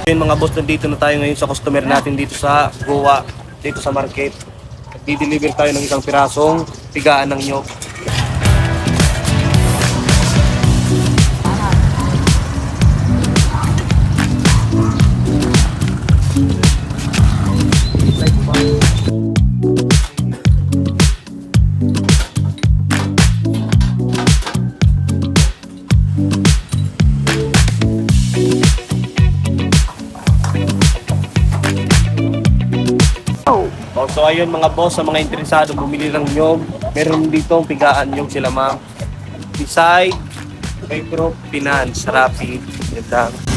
Yun mga boss, nandito na tayo ngayon sa customer natin dito sa Goa, dito sa market. Di-deliver tayo ng isang pirasong tigaan ng nyog. So ayun mga boss, sa mga interesado bumili ng nyog, meron dito pigaan nyog sila ma'am. Beside, Micro Finance, Rappi, yun lang.